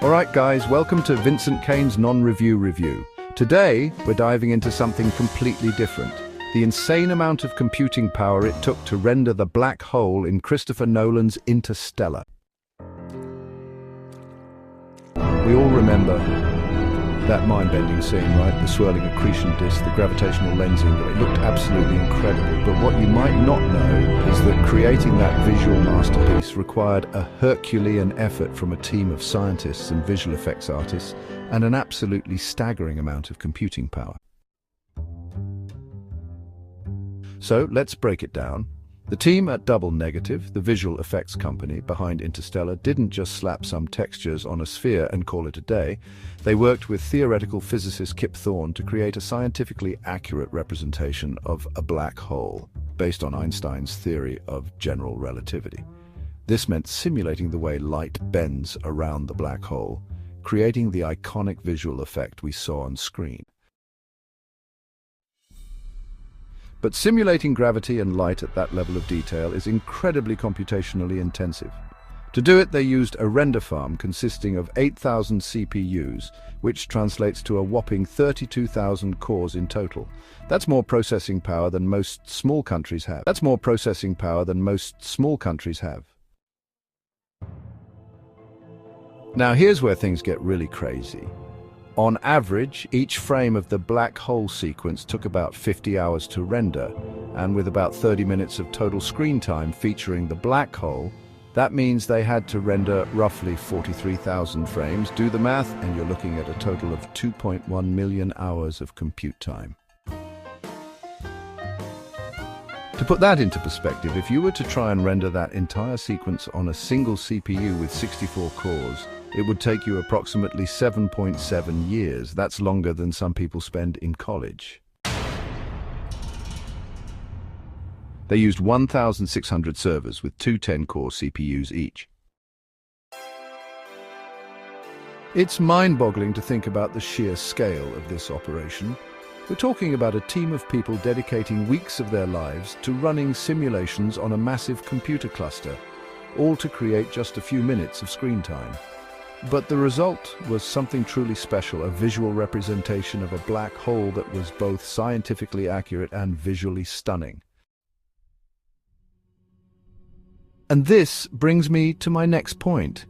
Alright guys, welcome to Vincent Kane's non-review review. Today, we're diving into something completely different. The insane amount of computing power it took to render the black hole in Christopher Nolan's Interstellar. We all remember that mind-bending scene, right? The swirling accretion disk, the gravitational lensing, it looked absolutely incredible. But what you might not know is that creating that visual masterpiece required a Herculean effort from a team of scientists and visual effects artists, and an absolutely staggering amount of computing power. So let's break it down. The team at Double Negative, the visual effects company behind Interstellar, didn't just slap some textures on a sphere and call it a day. They worked with theoretical physicist Kip Thorne to create a scientifically accurate representation of a black hole, based on Einstein's theory of general relativity. This meant simulating the way light bends around the black hole, creating the iconic visual effect we saw on screen. But simulating gravity and light at that level of detail is incredibly computationally intensive. To do it, they used a render farm consisting of 8,000 CPUs, which translates to a whopping 32,000 cores in total. That's more processing power than most small countries have. Now here's where things get really crazy. On average, each frame of the black hole sequence took about 50 hours to render, and with about 30 minutes of total screen time featuring the black hole, that means they had to render roughly 43,000 frames. Do the math, and you're looking at a total of 2.1 million hours of compute time. To put that into perspective, if you were to try and render that entire sequence on a single CPU with 64 cores, it would take you approximately 7.7 years. That's longer than some people spend in college. They used 1,600 servers with two 10-core CPUs each. It's mind-boggling to think about the sheer scale of this operation. We're talking about a team of people dedicating weeks of their lives to running simulations on a massive computer cluster, all to create just a few minutes of screen time. But the result was something truly special, a visual representation of a black hole that was both scientifically accurate and visually stunning. And this brings me to my next point.